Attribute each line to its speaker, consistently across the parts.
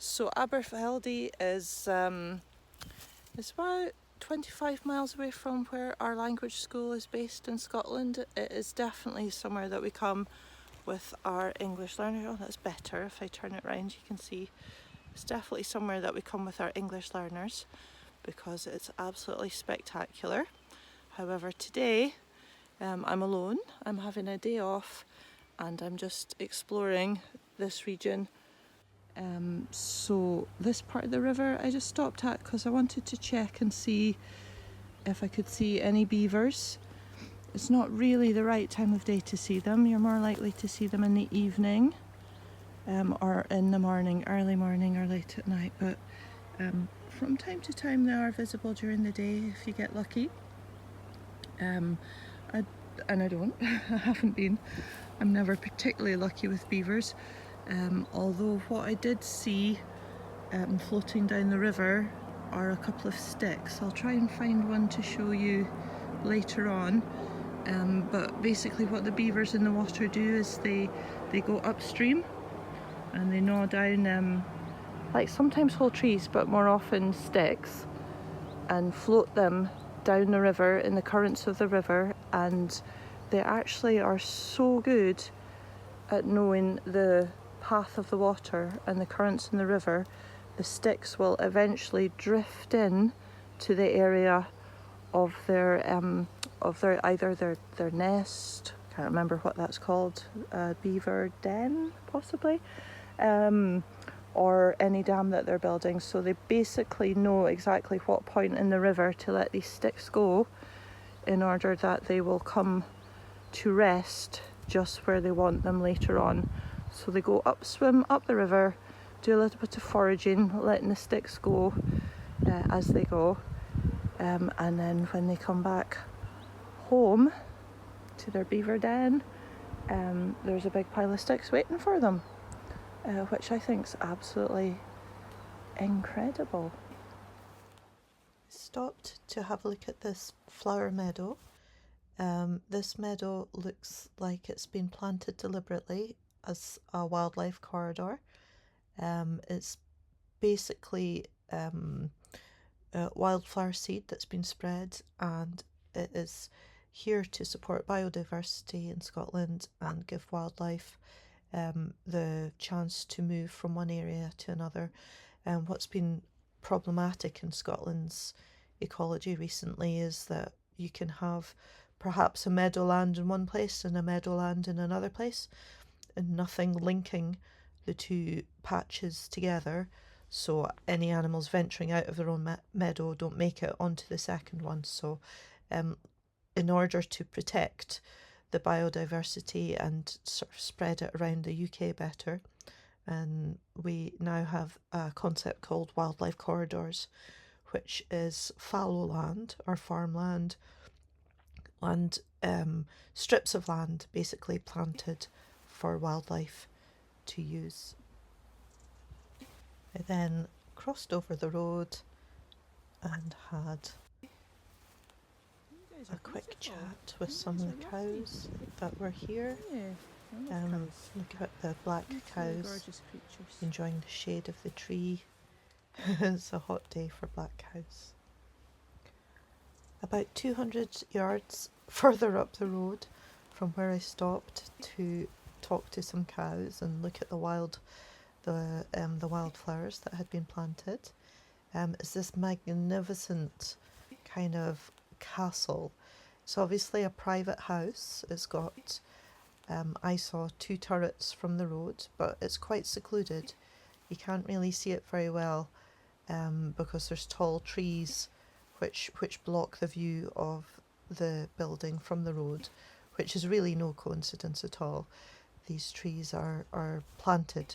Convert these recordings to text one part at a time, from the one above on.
Speaker 1: So Aberfeldy is about 25 miles away from where our language school is based in Scotland. It is definitely somewhere that we come with our English learners. Oh, that's better. If I turn it round, you can see it's definitely somewhere that we come with our English learners because it's absolutely spectacular. However, today I'm alone. I'm having a day off and I'm just exploring this region. So this part of the river I just stopped at because I wanted to check and see if I could see any beavers. It's not really the right time of day to see them. You're more likely to see them in the evening or in the morning, early morning or late at night, but from time to time they are visible during the day if you get lucky. I don't. I haven't been. I'm never particularly lucky with beavers. Although what I did see floating down the river are a couple of sticks. I'll try and find one to show you later on. But basically what the beavers in the water do is they go upstream and they gnaw down like sometimes whole trees but more often sticks and float them down the river in the currents of the river, and they actually are so good at knowing the path of the water and the currents in the river. The sticks will eventually drift in to the area of their either their nest, can't remember what that's called, beaver den possibly, or any dam that they're building. So they basically know exactly what point in the river to let these sticks go in order that they will come to rest just where they want them later on. So they go swim up the river, do a little bit of foraging, letting the sticks go as they go, and then when they come back home to their beaver den, there's a big pile of sticks waiting for them, which I think is absolutely incredible. Stopped to have a look at this flower meadow. This meadow looks like it's been planted deliberately as a wildlife corridor. It's basically wildflower seed that's been spread, and it is here to support biodiversity in Scotland and give wildlife the chance to move from one area to another. What's been problematic in Scotland's ecology recently is that you can have perhaps a meadowland in one place and a meadowland in another place, and nothing linking the two patches together, so any animals venturing out of their own meadow don't make it onto the second one. So in order to protect the biodiversity and sort of spread it around the UK better, and we now have a concept called wildlife corridors, which is fallow land or farmland and strips of land basically planted for wildlife to use. I then crossed over the road and had a quick chat with some of the cows that were here. Look at the black cows enjoying the shade of the tree. It's a hot day for black cows. About 200 yards further up the road from where I stopped to talk to some cows and look at the wildflowers that had been planted, is this magnificent kind of castle. It's obviously a private house. It's got, I saw 2 turrets from the road, but it's quite secluded. You can't really see it very well because there's tall trees which block the view of the building from the road, which is really no coincidence at all. These trees are planted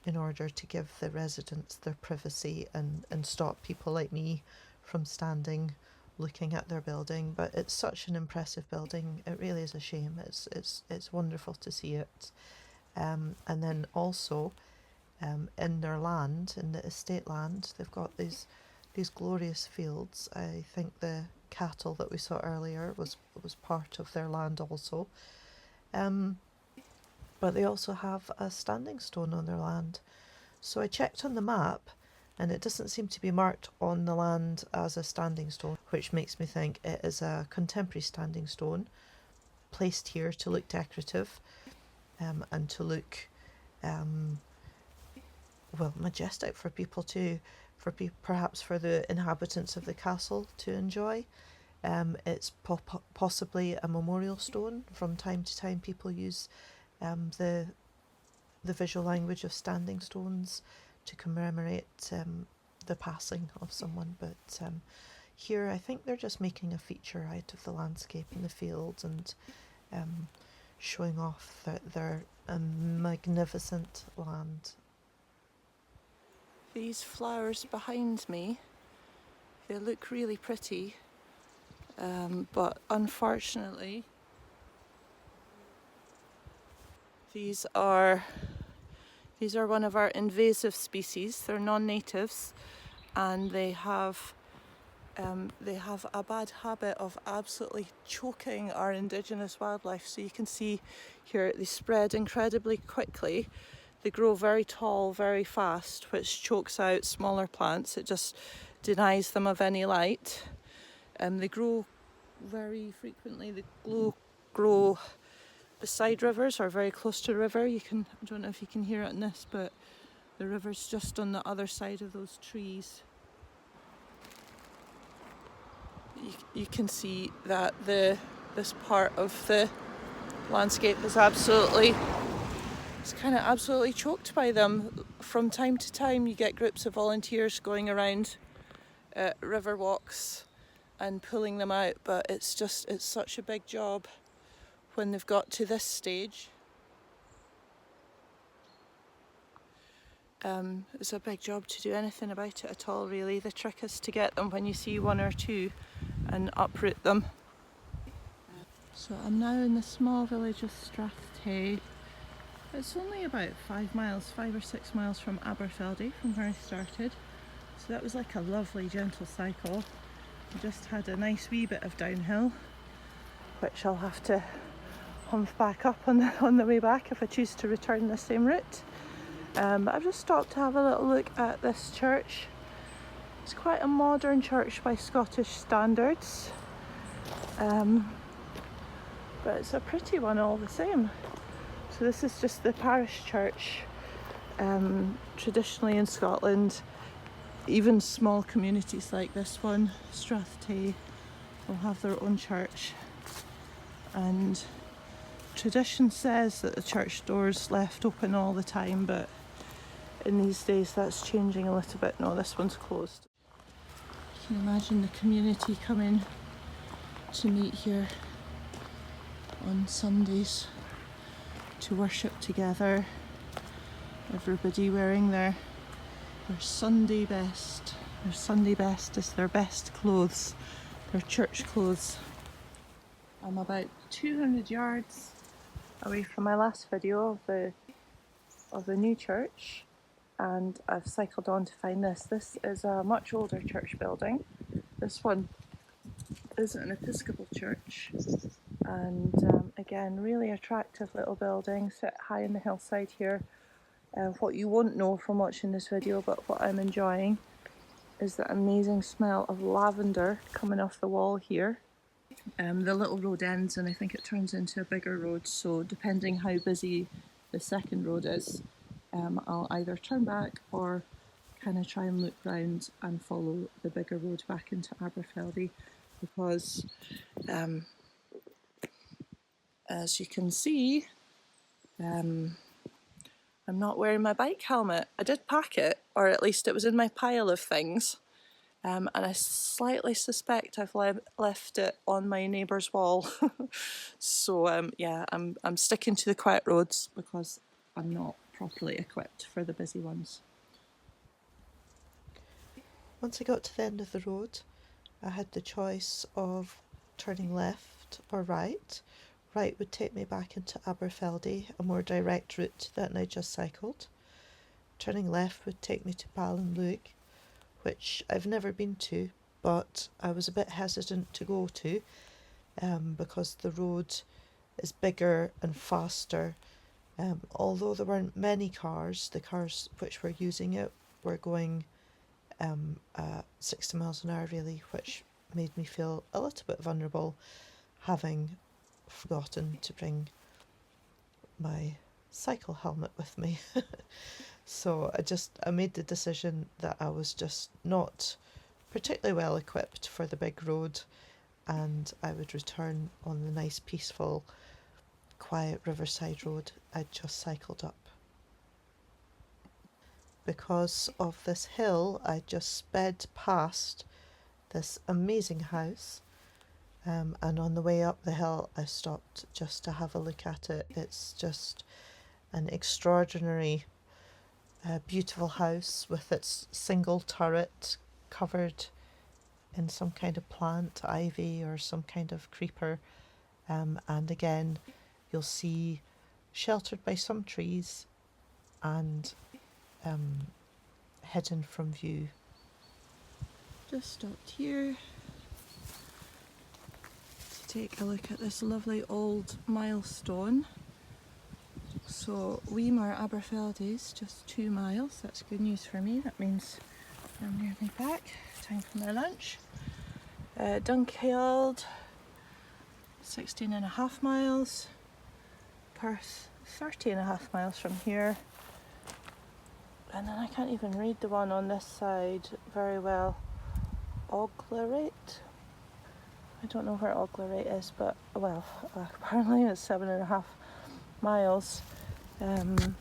Speaker 1: in order to give the residents their privacy and stop people like me from standing looking at their building. But it's such an impressive building, it really is a shame. It's wonderful to see it. And then also in their land, in the estate land, they've got these glorious fields. I think the cattle that we saw earlier was part of their land also. But they also have a standing stone on their land. So I checked on the map and it doesn't seem to be marked on the land as a standing stone, which makes me think it is a contemporary standing stone placed here to look decorative and to look majestic for people to, perhaps for the inhabitants of the castle to enjoy. It's possibly a memorial stone. From time to time, people use the visual language of standing stones to commemorate the passing of someone. But here, I think they're just making a feature out of the landscape and the fields and showing off their magnificent land.
Speaker 2: These flowers behind me, they look really pretty, but unfortunately these are one of our invasive species. They're non-natives, and they have a bad habit of absolutely choking our indigenous wildlife. So you can see here they spread incredibly quickly. They grow very tall, very fast, which chokes out smaller plants. It just denies them of any light. They grow very frequently. They grow beside rivers or very close to a river. I don't know if you can hear it in this, but the river's just on the other side of those trees. You can see that this part of the landscape is absolutely choked by them. From time to time, you get groups of volunteers going around river walks and pulling them out, but it's such a big job when they've got to this stage. It's a big job to do anything about it at all, really. The trick is to get them when you see one or two and uproot them. So I'm now in the small village of Strathtay. It's only about 5 or 6 miles from Aberfeldy, from where I started. So that was like a lovely gentle cycle. I just had a nice wee bit of downhill, which I'll have to humph back up on the way back if I choose to return the same route. I've just stopped to have a little look at this church. It's quite a modern church by Scottish standards, but it's a pretty one all the same. So this is just the parish church. Traditionally in Scotland, even small communities like this one, Strathtay, will have their own church, and tradition says that the church door's left open all the time, but in these days that's changing a little bit. No, this one's closed. You can imagine the community coming to meet here on Sundays to worship together. Everybody wearing their Sunday best. Their Sunday best is their best clothes, their church clothes. I'm about 200 yards away from my last video of the new church, and I've cycled on to find this. This is a much older church building. This one is an Episcopal church, and again, really attractive little building set high in the hillside here. What you won't know from watching this video, but what I'm enjoying, is the amazing smell of lavender coming off the wall here. The little road ends and I think it turns into a bigger road, so depending how busy the second road is, I'll either turn back or kind of try and look round and follow the bigger road back into Aberfeldy, because as you can see, I'm not wearing my bike helmet. I did pack it, or at least it was in my pile of things. And I slightly suspect I've left it on my neighbour's wall. So yeah, I'm sticking to the quiet roads because I'm not properly equipped for the busy ones.
Speaker 1: Once I got to the end of the road, I had the choice of turning left or right. Right would take me back into Aberfeldy, a more direct route than I just cycled. Turning left would take me to Ballinlough, which I've never been to, but I was a bit hesitant to go to because the road is bigger and faster Although there weren't many cars, the cars which were using it were going 60 miles an hour really, which made me feel a little bit vulnerable, having forgotten to bring my cycle helmet with me. So I made the decision that I was just not particularly well equipped for the big road, and I would return on the nice, peaceful, quiet riverside road I'd just cycled up. Because of this hill, I just sped past this amazing house, and on the way up the hill, I stopped just to have a look at it. It's just an extraordinary, beautiful house with its single turret covered in some kind of plant, ivy or some kind of creeper. And again, you'll see sheltered by some trees and hidden from view.
Speaker 2: Just stopped here to take a look at this lovely old milestone. So Weimar Aberfeldy's just 2 miles. That's good news for me. That means I'm nearly back. Time for my lunch. Dunkeld, 16.5 miles. Perth, 30.5 miles from here. And then I can't even read the one on this side very well. Oglerate. I don't know where Oglerate is, but well, apparently it's 7.5 miles. And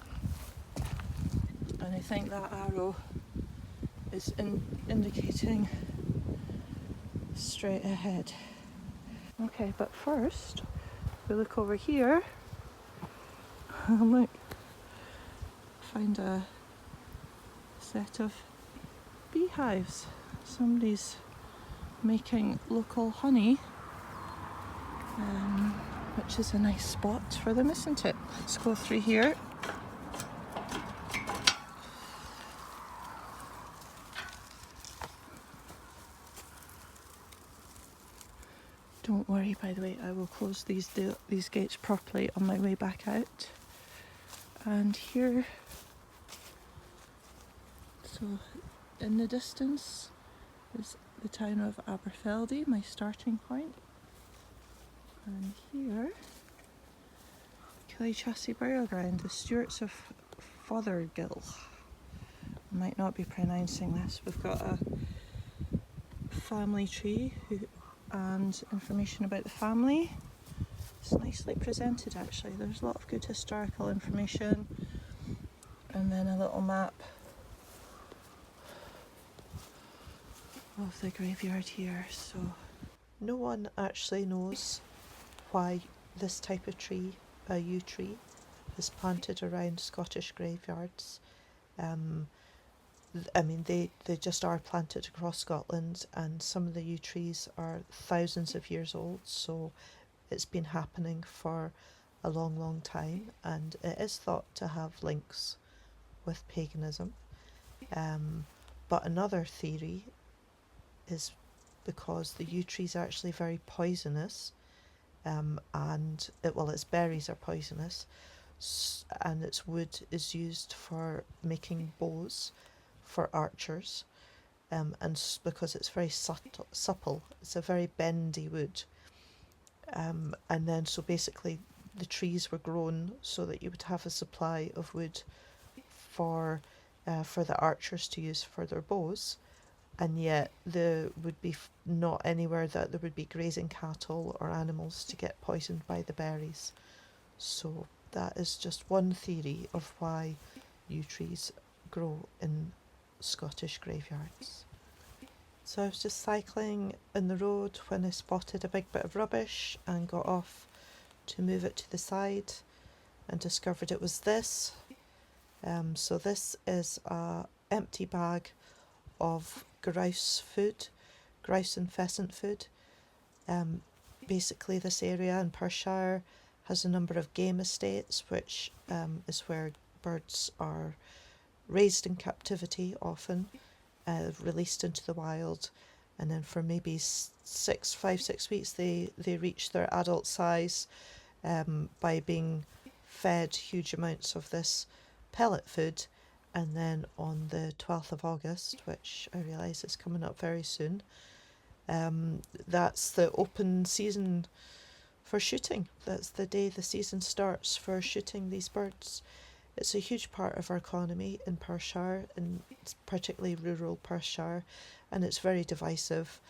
Speaker 2: I think that arrow is indicating straight ahead. Okay, but first we look over here. Look, find a set of beehives. Somebody's making local honey, which is a nice spot for them, isn't it? Let's go through here. Don't worry, by the way, I will close these gates properly on my way back out. And here, so in the distance is the town of Aberfeldy, my starting point. And here, Killy Chassis Burial Ground, the Stewarts of Fothergill. I might not be pronouncing this. We've got a family tree and information about the family. It's nicely presented actually. There's a lot of good historical information, and then a little map of the graveyard here. So
Speaker 1: no one actually knows why this type of tree, a yew tree, is planted around Scottish graveyards. I mean, they just are planted across Scotland, and some of the yew trees are thousands of years old, so it's been happening for a long, long time, and it is thought to have links with paganism. But another theory is because the yew tree is actually very poisonous, and its berries are poisonous, and its wood is used for making bows for archers, and because it's very supple, it's a very bendy wood, and then so basically the trees were grown so that you would have a supply of wood for the archers to use for their bows, and yet there would be not anywhere that there would be grazing cattle or animals to get poisoned by the berries. So that is just one theory of why yew trees grow in Scottish graveyards. So I was just cycling in the road when I spotted a big bit of rubbish and got off to move it to the side and discovered it was this. So this is a empty bag of grouse and pheasant food. Basically this area in Perthshire has a number of game estates, which is where birds are raised in captivity often, released into the wild, and then for maybe 6 weeks they reach their adult size by being fed huge amounts of this pellet food. And then on the 12th of August, which I realise is coming up very soon, that's the open season for shooting. That's the day the season starts for shooting these birds. It's a huge part of our economy in Perthshire, and particularly rural Perthshire, and it's very divisive.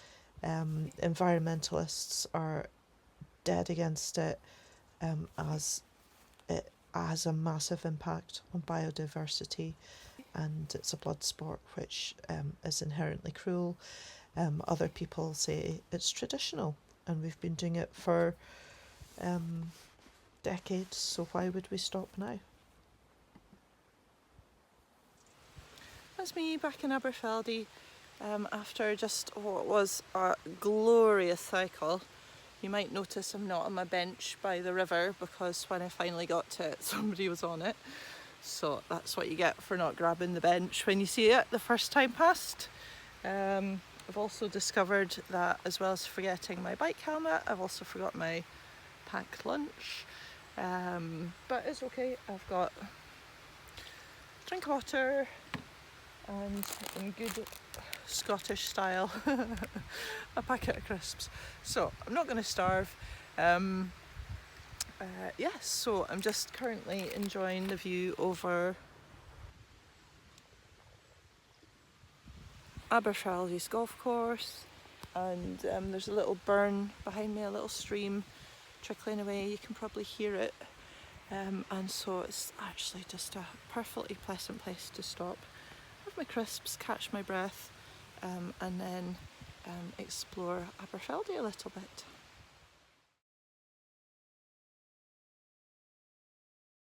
Speaker 1: Environmentalists are dead against it, as it has a massive impact on biodiversity, and it's a blood sport which is inherently cruel. Other people say it's traditional, and we've been doing it for decades, so why would we stop now?
Speaker 2: That's me back in Aberfeldy after just what was a glorious cycle. You might notice I'm not on my bench by the river because when I finally got to it, somebody was on it. So that's what you get for not grabbing the bench when you see it the first time past. I've also discovered that as well as forgetting my bike helmet, I've also forgot my packed lunch. But it's okay, I've got drink of water and in good Scottish style a packet of crisps. So I'm not going to starve. Yes, so I'm just currently enjoying the view over Aberfeldy's golf course, and there's a little burn behind me, a little stream trickling away. You can probably hear it, and so it's actually just a perfectly pleasant place to stop, have my crisps, catch my breath, and then explore Aberfeldy a little bit.